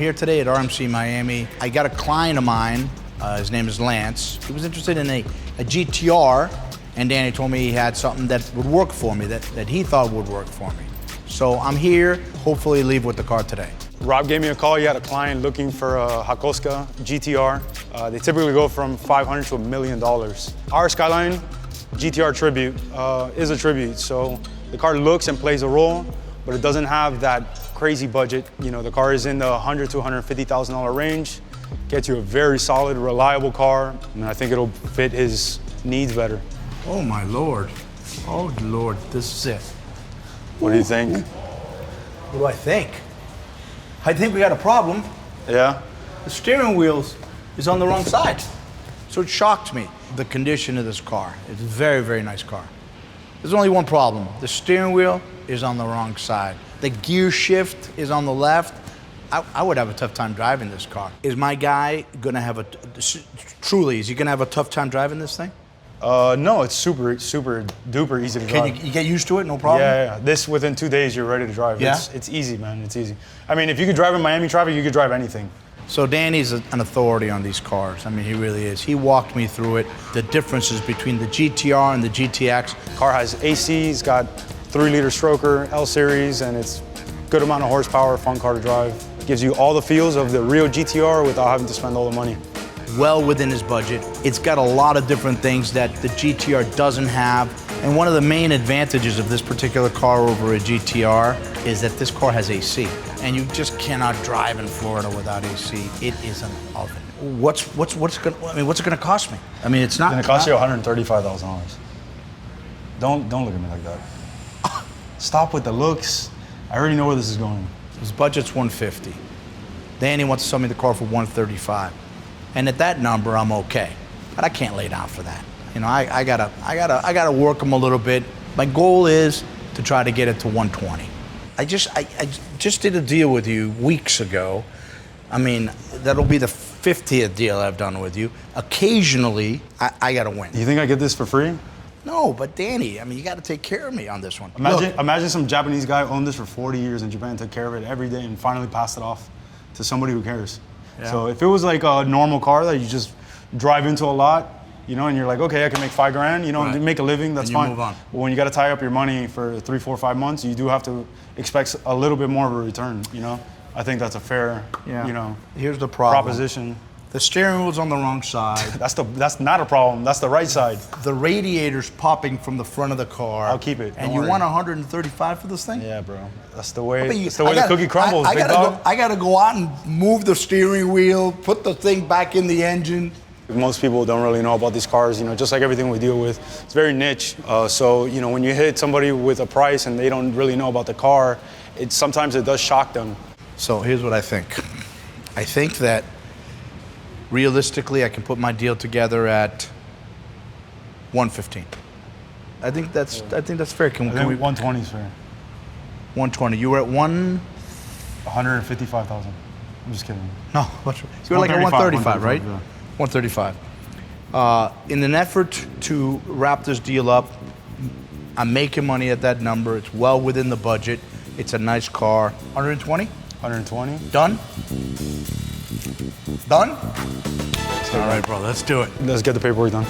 here today at RMC Miami. I got a client of mine, his name is Lance. He was interested in a GTR, and Danny told me he had something that would work for me, that he thought would work for me. So I'm here, hopefully leave with the car today. Rob gave me a call. He had a client looking for a Hakoska GTR. They typically go from $500 to $1 million. Our Skyline GTR Tribute is a tribute, so the car looks and plays a role, but it doesn't have that crazy budget. You know, the car is in the $100,000 to $150,000 range. Gets you a very solid, reliable car, and I think it'll fit his needs better. Oh my Lord. Oh Lord, this is it. What do you think? What do I think? I think we got a problem. Yeah? The steering wheel is on the wrong side. So it shocked me, the condition of this car. It's a very, very nice car. There's only one problem. The steering wheel is on the wrong side. The gear shift is on the left. I would have a tough time driving this car. Is my guy gonna have truly, is he gonna have a tough time driving this thing? No, it's super duper easy to drive. Can you get used to it, no problem? Yeah. This, within 2 days, you're ready to drive. Yeah? It's easy, man, it's easy. I mean, if you could drive in Miami traffic, you could drive anything. So Danny's an authority on these cars. I mean, he really is. He walked me through it, the differences between the GTR and the GTX. Car has AC, it's got 3-liter stroker, L series, and it's good amount of horsepower, fun car to drive. Gives you all the feels of the real GTR without having to spend all the money. Well within his budget. It's got a lot of different things that the GTR doesn't have. And one of the main advantages of this particular car over a GTR is that this car has AC. And you just cannot drive in Florida without AC. It is an oven. What's it gonna cost me? I mean, it's not It's gonna cost you $135,000. Don't look at me like that. Stop with the looks. I already know where this is going. His budget's $150. Danny wants to sell me the car for $135. And at that number, I'm okay. But I can't lay down for that. You know, I gotta work him a little bit. My goal is to try to get it to 120. I just did a deal with you weeks ago. I mean, that'll be the 50th deal I've done with you. Occasionally, I gotta win. You think I get this for free? No, but Danny, I mean, you gotta take care of me on this one. Imagine some Japanese guy owned this for 40 years in Japan, took care of it every day, and finally passed it off to somebody who cares. Yeah. So if it was like a normal car that you just drive into a lot, you know, and you're like, okay, I can make $5,000, you know, right, make a living, that's fine. Move on. But when you got to tie up your money for 3, 4, 5 months, you do have to expect a little bit more of a return, you know? I think that's a fair, you know, here's the problem. Proposition. The steering wheel's on the wrong side. That's not a problem. That's the right side. The radiator's popping from the front of the car. I'll keep it. And you want 135 for this thing? Yeah, bro. That's the way. That's the way the cookie crumbles. I gotta go out and move the steering wheel, put the thing back in the engine. Most people don't really know about these cars. You know, just like everything we deal with, it's very niche. So you know, when you hit somebody with a price and they don't really know about the car, sometimes it does shock them. So here's what I think. I think that realistically, I can put my deal together at 115. I think that's fair. Can we 120 is fair. 120. You were at 155,000. I'm just kidding. No, you were like at 135, right? Yeah. 135. In an effort to wrap this deal up, I'm making money at that number. It's well within the budget. It's a nice car. 120? 120. Done? Done? All right, bro, let's do it. Let's get the paperwork done.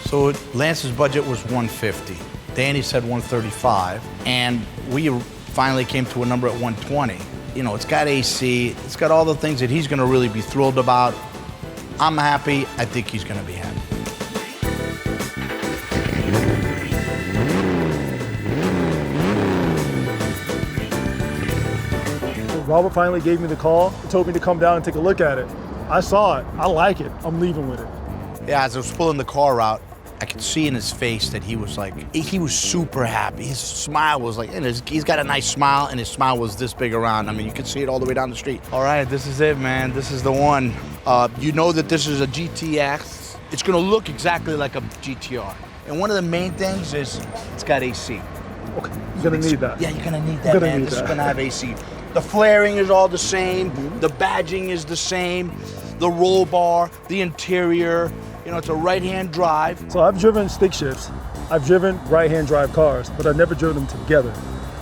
So Lance's budget was 150. Danny said 135, and we finally came to a number at 120. You know, it's got AC, it's got all the things that he's gonna really be thrilled about. I'm happy, I think he's gonna be happy. Robert finally gave me the call, told me to come down and take a look at it. I saw it, I like it, I'm leaving with it. Yeah, as I was pulling the car out, I could see in his face that he was super happy. His smile was like, and he's got a nice smile, and his smile was this big around. I mean, you could see it all the way down the street. All right, this is it, man. This is the one. You know that this is a GTX. It's gonna look exactly like a GTR. And one of the main things is it's got AC. Okay, you're gonna need that. Yeah, you're gonna need that, man. This is gonna have AC. The flaring is all the same. The badging is the same. The roll bar, the interior. You know, it's a right-hand drive. So I've driven stick shifts. I've driven right-hand drive cars, but I've never driven them together.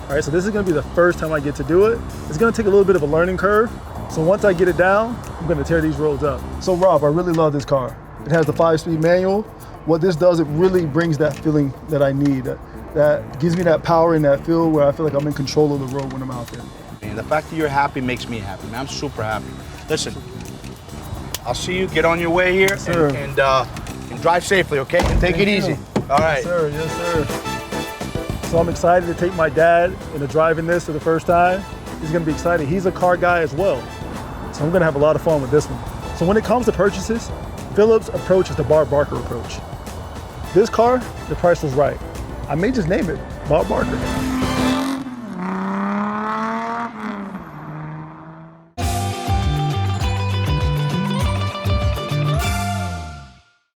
All right, so this is gonna be the first time I get to do it. It's gonna take a little bit of a learning curve, So once I get it down, I'm gonna tear these roads up. So Rob, I really love this car. It has the 5-speed manual. What this does, it really brings that feeling that I need. That gives me that power and that feel where I feel like I'm in control of the road when I'm out there. And the fact that you're happy makes me happy, man. I'm super happy. Listen, I'll see you. Get on your way here and drive safely, okay? And take it easy. All right. Yes, sir. Yes, sir. So I'm excited to take my dad into driving this for the first time. He's gonna be excited. He's a car guy as well. So I'm gonna have a lot of fun with this one. So when it comes to purchases, Phillip's approach is the Bob Barker approach. This car, the price was right. I may just name it Bob Barker.